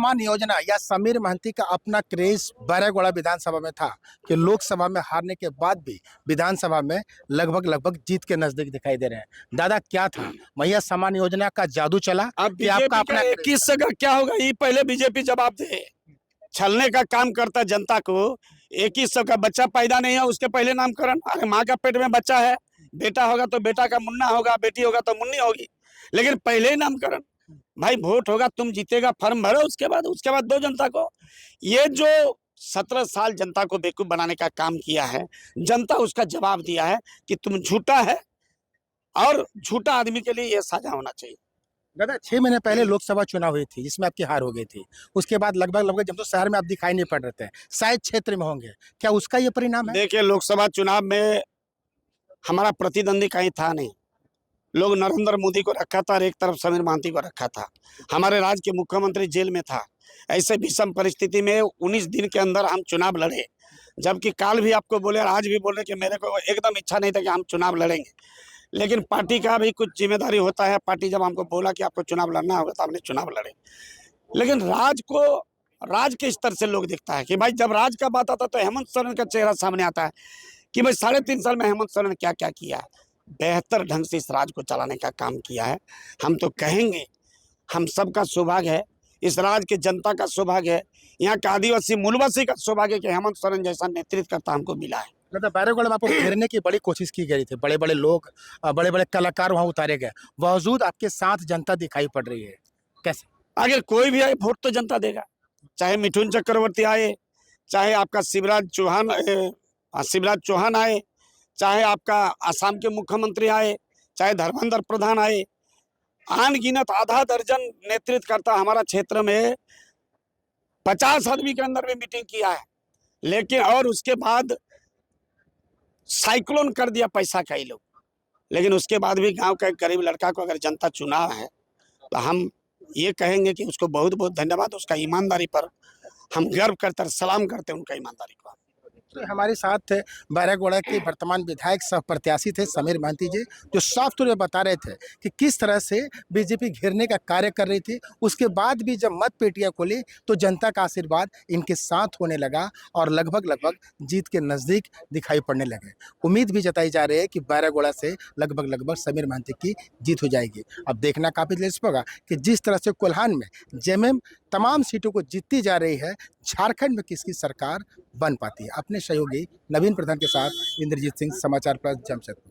समान योजना या समीर महंती का अपना क्रेज बैरागोड़ा विधानसभा में था कि लोकसभा में हारने के बाद भी विधानसभा में लगभग जीत के नजदीक दिखाई दे रहे हैं। दादा क्या था मैया समान योजना का जादू चला अब कि आपका बीजेपी अपना का 21 से का क्या होगा? ये पहले बीजेपी जवाब दे, छलने का काम करता जनता को। 21 का बच्चा पैदा नहीं है उसके पहले नामकरण। अरे माँ का पेट में बच्चा है, बेटा होगा तो बेटा का मुन्ना होगा, बेटी होगा तो मुन्नी होगी, लेकिन पहले ही नामकरण। भाई वोट होगा, तुम जीतेगा, फॉर्म भरो, उसके बाद दो जनता को। ये जो 17 साल जनता को बेवकूफ बनाने का काम किया है, जनता उसका जवाब दिया है कि तुम झूठा है और झूठा आदमी के लिए ये साझा होना चाहिए। दादा 6 महीने पहले लोकसभा चुनाव हुई थी जिसमें आपकी हार हो गई थी। उसके बाद लगभग जब तो शहर में आप दिखाई नहीं पड़ रहे थे, शायद क्षेत्र में होंगे, क्या उसका ये परिणाम है? देखिए, लोकसभा चुनाव में हमारा प्रतिद्वंदी कहीं था नहीं। लोग नरेंद्र मोदी को रखा था और एक तरफ समीर महंती को रखा था। हमारे राज्य के मुख्यमंत्री जेल में था। ऐसे विषम परिस्थिति में 19 दिन के अंदर हम चुनाव लड़े, जबकि काल भी आपको बोले और आज भी बोल रहे कि मेरे को एकदम इच्छा नहीं था कि हम चुनाव लड़ेंगे, लेकिन पार्टी का भी कुछ जिम्मेदारी होता है। पार्टी जब हमको बोला कि आपको चुनाव लड़ना होगा तो हमने चुनाव लड़े। लेकिन राज के स्तर से लोग देखता है कि भाई जब राज का बात आता तो हेमंत सोरेन का चेहरा सामने आता है कि भाई 3.5 साल में हेमंत सोरेन ने क्या क्या किया है। बेहतर ढंग से इस राज को चलाने का काम किया है। हम तो कहेंगे हम सबका सौभाग्य है, इस राज्य के जनता का सौभाग्य है, यहाँ का आदिवासी मूलवासी का सौभाग्य कि हेमंत सोरेन जैसा नेतृत्व करता हमको मिला है। मतलब बैरागोड़ा में आपको घेरने की बड़ी कोशिश की गई थी, बड़े लोग बड़े कलाकार वहां उतारे गए, बावजूद आपके साथ जनता दिखाई पड़ रही है। कैसे? अगर कोई भी आए वोट तो जनता देगा, चाहे मिथुन चक्रवर्ती आए, चाहे आपका शिवराज चौहान आए, चाहे आपका आसाम के मुख्यमंत्री आए, चाहे धर्मेंद्र प्रधान आए, अनगिनत आधा दर्जन नेतृत्व करता हमारा क्षेत्र में 50 आदमी के अंदर में मीटिंग किया है। लेकिन और उसके बाद साइक्लोन कर दिया पैसा का ही लोग। लेकिन उसके बाद भी गांव का एक गरीब लड़का को अगर जनता चुना है तो हम ये कहेंगे कि उसको बहुत बहुत धन्यवाद। उसका ईमानदारी पर हम गर्व करते हैं, सलाम करते हैं उनका ईमानदारी को। तो हमारे साथ थे बैरागोड़ा के वर्तमान विधायक सह प्रत्याशी थे समीर महंती जी, जो साफ तौर पर बता रहे थे कि किस तरह से बीजेपी घेरने का कार्य कर रही थी। उसके बाद भी जब मत पेटियां खोली तो जनता का आशीर्वाद इनके साथ होने लगा और लगभग जीत के नज़दीक दिखाई पड़ने लगे। उम्मीद भी जताई जा रही है कि बैरागोड़ा से लगभग समीर महंती की जीत हो जाएगी। अब देखना काफ़ी दिलचस्प होगा कि जिस तरह से कोल्हान में जेएमएम तमाम सीटों को जीतती जा रही है, झारखंड में किसकी सरकार बन पाती है। अपने सहयोगी नवीन प्रधान के साथ इंद्रजीत सिंह, समाचार प्लस, जमशेदपुर।